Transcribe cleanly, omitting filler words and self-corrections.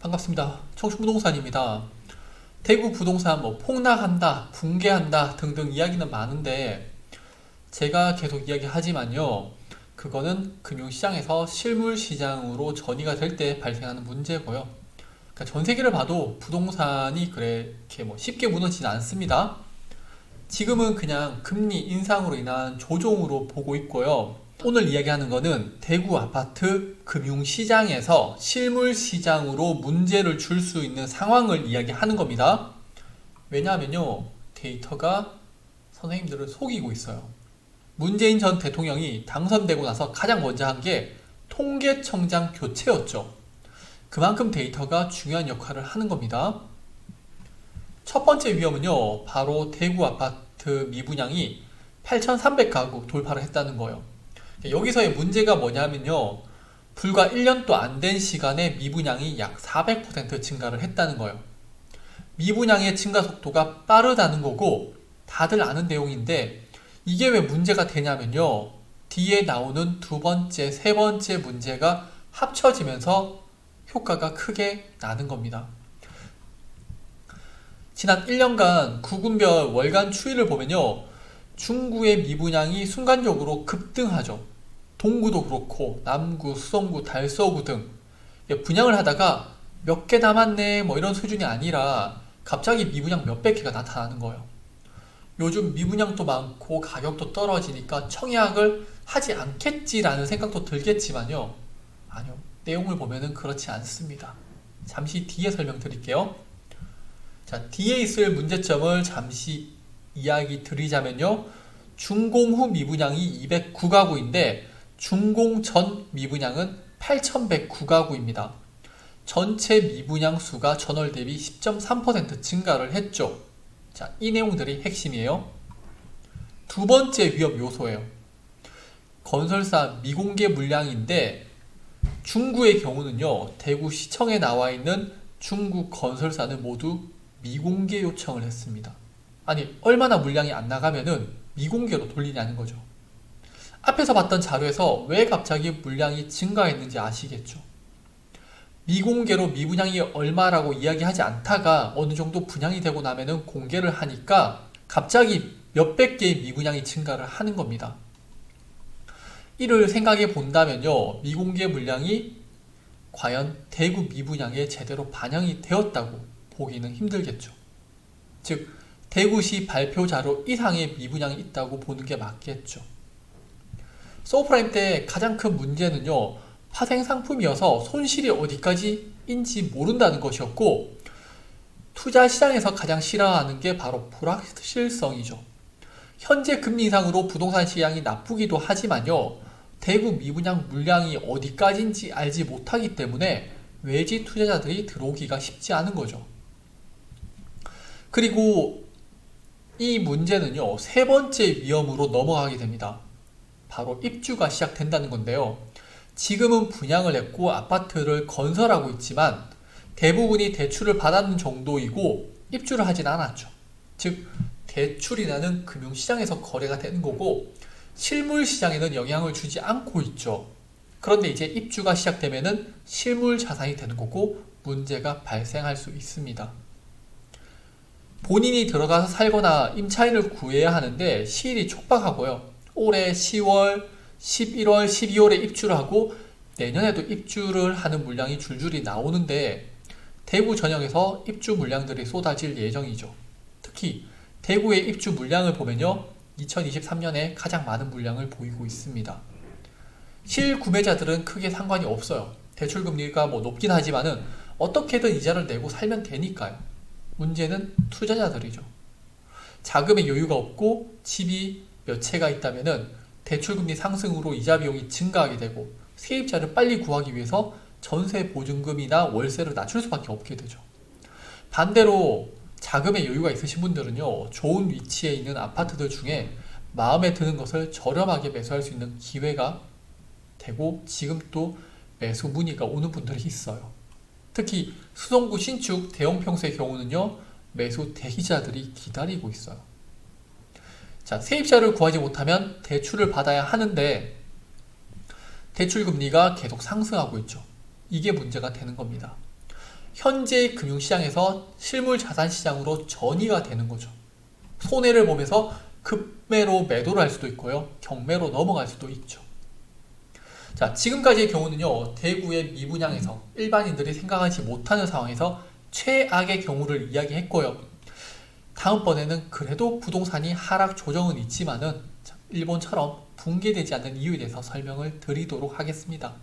반갑습니다. 청춘부동산입니다. 대구 부동산 폭락한다, 붕괴한다 등등 이야기는 많은데 제가 계속 이야기하지만요. 그거는 금융시장에서 실물시장으로 전이가 될 때 발생하는 문제고요. 그러니까 전 세계를 봐도 부동산이 그렇게 쉽게 무너지지 않습니다. 지금은 그냥 금리 인상으로 인한 조정으로 보고 있고요. 오늘 이야기하는 거는 대구 아파트 금융시장에서 실물시장으로 문제를 줄 수 있는 상황을 이야기하는 겁니다. 왜냐하면요, 데이터가 선생님들을 속이고 있어요. 문재인 전 대통령이 당선되고 나서 가장 먼저 한 게 통계청장 교체였죠. 그만큼 데이터가 중요한 역할을 하는 겁니다. 첫 번째 위험은요, 바로 대구 아파트 미분양이 8,300가구 돌파를 했다는 거예요. 여기서의 문제가 뭐냐면요, 불과 1년도 안 된 시간에 미분양이 약 400% 증가를 했다는 거예요. 미분양의 증가 속도가 빠르다는 거고 다들 아는 내용인데 이게 왜 문제가 되냐면요, 뒤에 나오는 두 번째, 세 번째 문제가 합쳐지면서 효과가 크게 나는 겁니다. 지난 1년간 구군별 월간 추이를 보면요, 중구의 미분양이 순간적으로 급등하죠. 동구도 그렇고 남구, 수성구, 달서구 등 분양을 하다가 몇 개 남았네 이런 수준이 아니라 갑자기 미분양 몇백 개가 나타나는 거예요. 요즘 미분양도 많고 가격도 떨어지니까 청약을 하지 않겠지라는 생각도 들겠지만요, 아니요, 내용을 보면은 그렇지 않습니다. 잠시 뒤에 설명드릴게요. 자, 뒤에 있을 문제점을 잠시 이야기 드리자면요, 준공 후 미분양이 209가구인데 준공 전 미분양은 8,109가구입니다. 전체 미분양 수가 전월 대비 10.3% 증가를 했죠. 자, 이 내용들이 핵심이에요. 두 번째 위험 요소예요. 건설사 미공개 물량인데 중구의 경우는요, 대구시청에 나와 있는 중구 건설사는 모두 미공개 요청을 했습니다. 아니, 얼마나 물량이 안 나가면은 미공개로 돌리냐는 거죠. 앞에서 봤던 자료에서 왜 갑자기 물량이 증가했는지 아시겠죠? 미공개로 미분양이 얼마라고 이야기하지 않다가 어느 정도 분양이 되고 나면은 공개를 하니까 갑자기 몇백 개의 미분양이 증가를 하는 겁니다. 이를 생각해 본다면요, 미공개 물량이 과연 대구 미분양에 제대로 반영이 되었다고 보기는 힘들겠죠. 즉, 대구시 발표 자료 이상의 미분양이 있다고 보는 게 맞겠죠. 서브프라임 때 가장 큰 문제는요, 파생 상품이어서 손실이 어디까지인지 모른다는 것이었고, 투자 시장에서 가장 싫어하는 게 바로 불확실성이죠. 현재 금리 인상으로 부동산 시장이 나쁘기도 하지만요, 대구 미분양 물량이 어디까지인지 알지 못하기 때문에 외지 투자자들이 들어오기가 쉽지 않은 거죠. 그리고 이 문제는요, 세 번째 위험으로 넘어가게 됩니다. 바로 입주가 시작된다는 건데요. 지금은 분양을 했고 아파트를 건설하고 있지만 대부분이 대출을 받았는 정도이고 입주를 하진 않았죠. 즉, 대출이 나는 금융시장에서 거래가 되는 거고 실물시장에는 영향을 주지 않고 있죠. 그런데 이제 입주가 시작되면은 실물 자산이 되는 거고 문제가 발생할 수 있습니다. 본인이 들어가서 살거나 임차인을 구해야 하는데 시일이 촉박하고요. 올해 10월, 11월, 12월에 입주를 하고 내년에도 입주를 하는 물량이 줄줄이 나오는데 대구 전역에서 입주 물량들이 쏟아질 예정이죠. 특히 대구의 입주 물량을 보면요, 2023년에 가장 많은 물량을 보이고 있습니다. 실구매자들은 크게 상관이 없어요. 대출금리가 높긴 하지만은 어떻게든 이자를 내고 살면 되니까요. 문제는 투자자들이죠. 자금의 여유가 없고 집이 몇 채가 있다면은 대출금리 상승으로 이자 비용이 증가하게 되고 세입자를 빨리 구하기 위해서 전세 보증금이나 월세를 낮출 수밖에 없게 되죠. 반대로 자금의 여유가 있으신 분들은요, 좋은 위치에 있는 아파트들 중에 마음에 드는 것을 저렴하게 매수할 수 있는 기회가 되고 지금 또 매수 문의가 오는 분들이 있어요. 특히 수성구 신축 대형 평수의 경우는요, 매수 대기자들이 기다리고 있어요. 자, 세입자를 구하지 못하면 대출을 받아야 하는데 대출 금리가 계속 상승하고 있죠. 이게 문제가 되는 겁니다. 현재의 금융시장에서 실물 자산 시장으로 전이가 되는 거죠. 손해를 보면서 급매로 매도를 할 수도 있고요. 경매로 넘어갈 수도 있죠. 자, 지금까지의 경우는요, 대구의 미분양에서 일반인들이 생각하지 못하는 상황에서 최악의 경우를 이야기했고요. 다음번에는 그래도 부동산이 하락 조정은 있지만은 일본처럼 붕괴되지 않는 이유에 대해서 설명을 드리도록 하겠습니다.